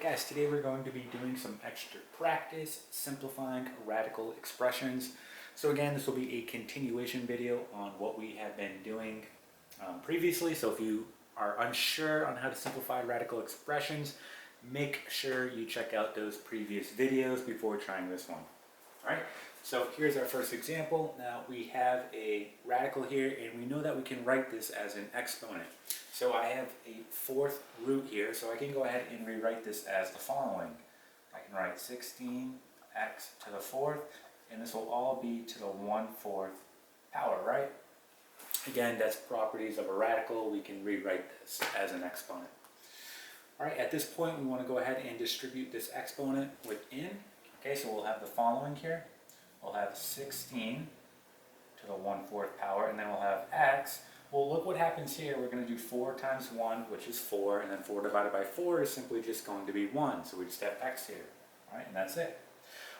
Guys, today we're going to be doing some extra practice simplifying radical expressions. So again, this will be a continuation video on what we have been doing previously. So if you are unsure on how to simplify radical expressions, make sure you check out those previous videos before trying this one. All right, so here's our first example. Now we have a radical here, and we know that we can write this as an exponent. So I have a fourth root here, so I can go ahead and rewrite this as the following. I can write 16x to the fourth, and this will all be to the 1/4 power, right? Again, that's properties of a radical. We can rewrite this as an exponent. All right, at this point, we want to go ahead and distribute this exponent within. Okay, so we'll have the following here. We'll have 16 to the 1/4 power, and then we'll have x. Well, look what happens here. We're going to do 4 times 1, which is 4, and then 4 divided by 4 is simply just going to be 1. So we just have x here, all right, and that's it.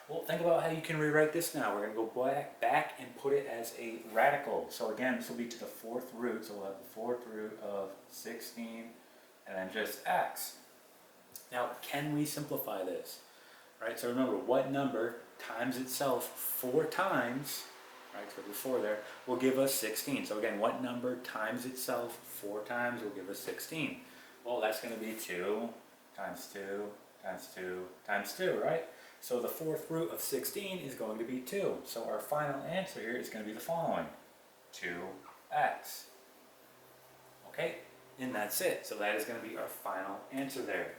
Well, think about how you can rewrite this now. We're going to go back and put it as a radical. So again, this will be to the 4th root, so we'll have the 4th root of 16, and then just x. Now, can we simplify this? Right, so remember, what number times itself 4 times, right, so there's 4 there, will give us 16. So again, what number times itself 4 times will give us 16? Well, that's going to be 2 times 2 times 2 times 2, right? So the 4th root of 16 is going to be 2. So our final answer here is going to be the following, 2x. Okay, and that's it. So that is going to be our final answer there.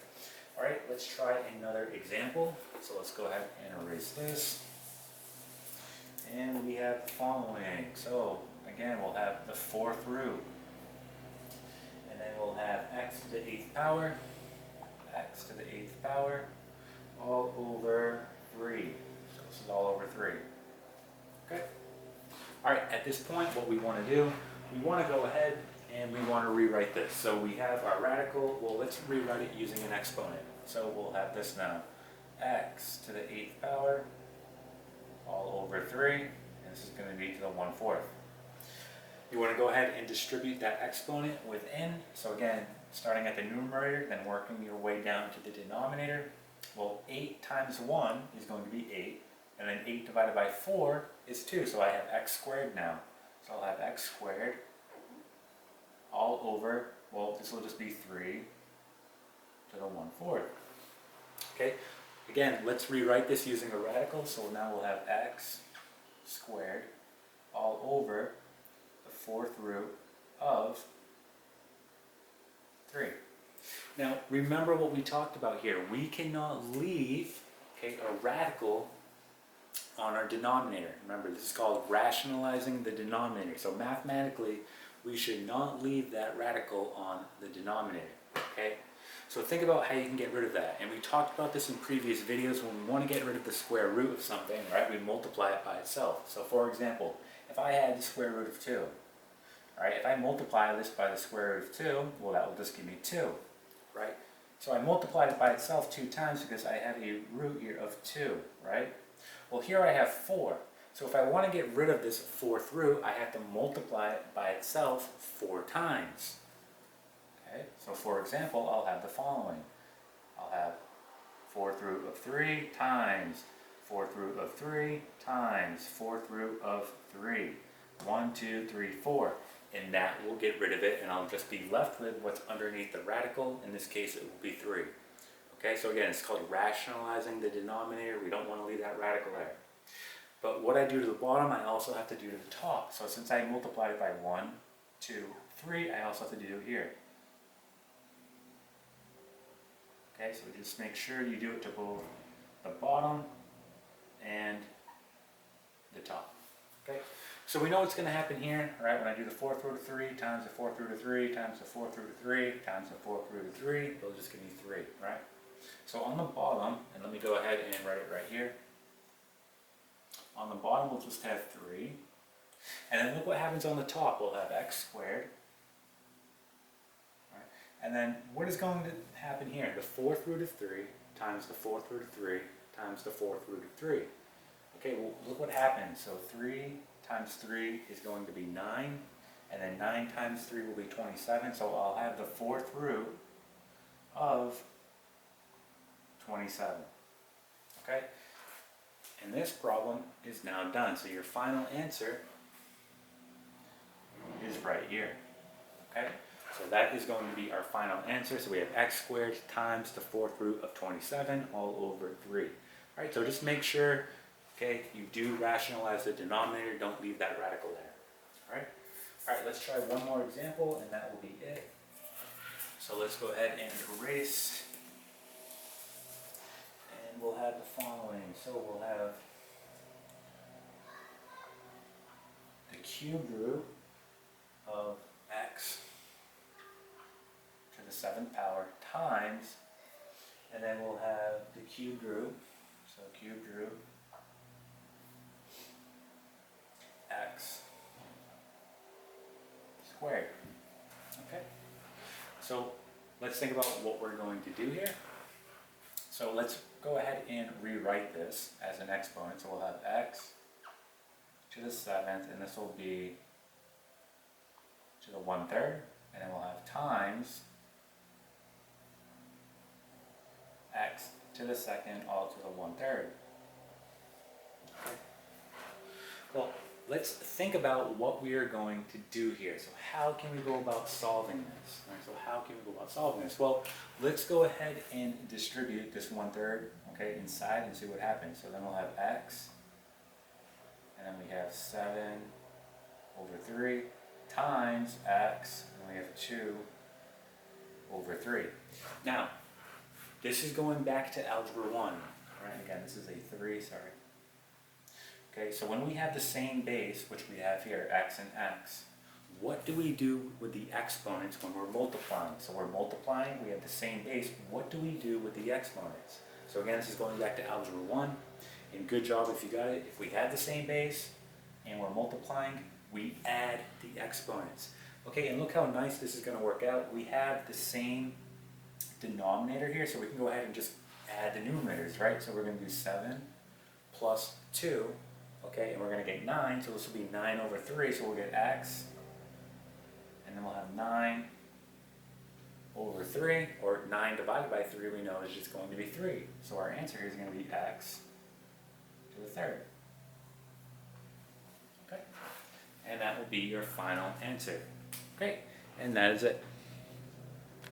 All right, let's try another example. So let's go ahead and erase this. And we have the following. So again, we'll have the 4th root. And then we'll have x to the 8th power, x to the 8th power, all over 3. So this is all over 3. Okay. All right, at this point, what we want to do, we want to go ahead and we want to rewrite this. So we have our radical. Well, let's rewrite it using an exponent. So we'll have this now, x to the 8th power, all over 3, and this is going to be to the 1/4. You want to go ahead and distribute that exponent within. So again, starting at the numerator, then working your way down to the denominator. Well, 8 times 1 is going to be 8, and then 8 divided by 4 is 2, so I have x squared now. So I'll have x squared all over, well, this will just be 3 to the 1/4. Okay, again, let's rewrite this using a radical. So now we'll have x squared all over the 4th root of 3. Now, remember what we talked about here. We cannot leave, okay, a radical on our denominator. Remember, this is called rationalizing the denominator. So mathematically, we should not leave that radical on the denominator, okay? So think about how you can get rid of that. And we talked about this in previous videos. When we want to get rid of the square root of something, right, we multiply it by itself. So for example, if I had the square root of 2, all right, if I multiply this by the square root of 2, well, that will just give me 2, right? So I multiplied it by itself 2 times because I have a root here of 2, right? Well, here I have 4. So if I want to get rid of this 4th root, I have to multiply it by itself 4 times. Okay, so for example, I'll have the following. I'll have 4th root of 3 times 4th root of 3 times 4th root of 3. 1, 2, 3, 4. And that will get rid of it, and I'll just be left with what's underneath the radical. In this case, it will be 3. Okay, so again, it's called rationalizing the denominator. We don't want to leave that radical there. But what I do to the bottom, I also have to do to the top. So since I multiplied it by 1, 2, 3, I also have to do it here. Okay, so just make sure you do it to both the bottom and the top. Okay, so we know what's going to happen here, right? When I do the 4th root of 3 times the 4th root of 3 times the 4th root of 3 times the 4th root of 3, they'll just give me 3, right? So on the bottom, and let me go ahead and write it right here. On the bottom, we'll just have 3. And then look what happens on the top. We'll have x squared. Right? And then what is going to happen here? The 4th root of 3 times the 4th root of 3 times the 4th root of 3. Okay, well, look what happens. So 3 times 3 is going to be 9. And then 9 times 3 will be 27. So I'll have the 4th root of 27. Okay? And this problem is now done. So your final answer is right here. Okay? So that is going to be our final answer. So we have x squared times the fourth root of 27 all over 3. All right, so just make sure, okay, you do rationalize the denominator. Don't leave that radical there. All right? All right, let's try one more example, and that will be it. So let's go ahead and erase. And we'll have the following. So we'll have the cubed root of x to the 7th power times, and then we'll have the cubed root, so cubed root x squared. Okay, so let's think about what we're going to do here. So let's go ahead and rewrite this as an exponent. So we'll have x to the 7th, and this will be to the 1/3, and then we'll have times x to the 2nd all to the 1/3. Okay. Well, let's think about what we are going to do here. So how can we go about solving this? All right, so how can we go about solving this? Well, let's go ahead and distribute this 1/3, okay, inside and see what happens. So then we'll have x, and then we have 7 over 3 times x, and we have 2 over 3. Now, this is going back to algebra 1, right? Again, this is a 3, sorry. Okay, so when we have the same base, which we have here, x and x, what do we do with the exponents when we're multiplying? So we're multiplying, we have the same base, what do we do with the exponents? So again, this is going back to algebra 1, and good job if you got it. If we have the same base and we're multiplying, we add the exponents. Okay, and look how nice this is going to work out. We have the same denominator here, so we can go ahead and just add the numerators, right? So we're going to do 7 plus 2, okay, and we're going to get 9, so this will be 9 over 3, so we'll get x, and then we'll have 9 over 3, or 9 divided by 3 we know is just going to be 3. So our answer here is going to be x to the 3rd. Okay, and that will be your final answer. Great, and that is it.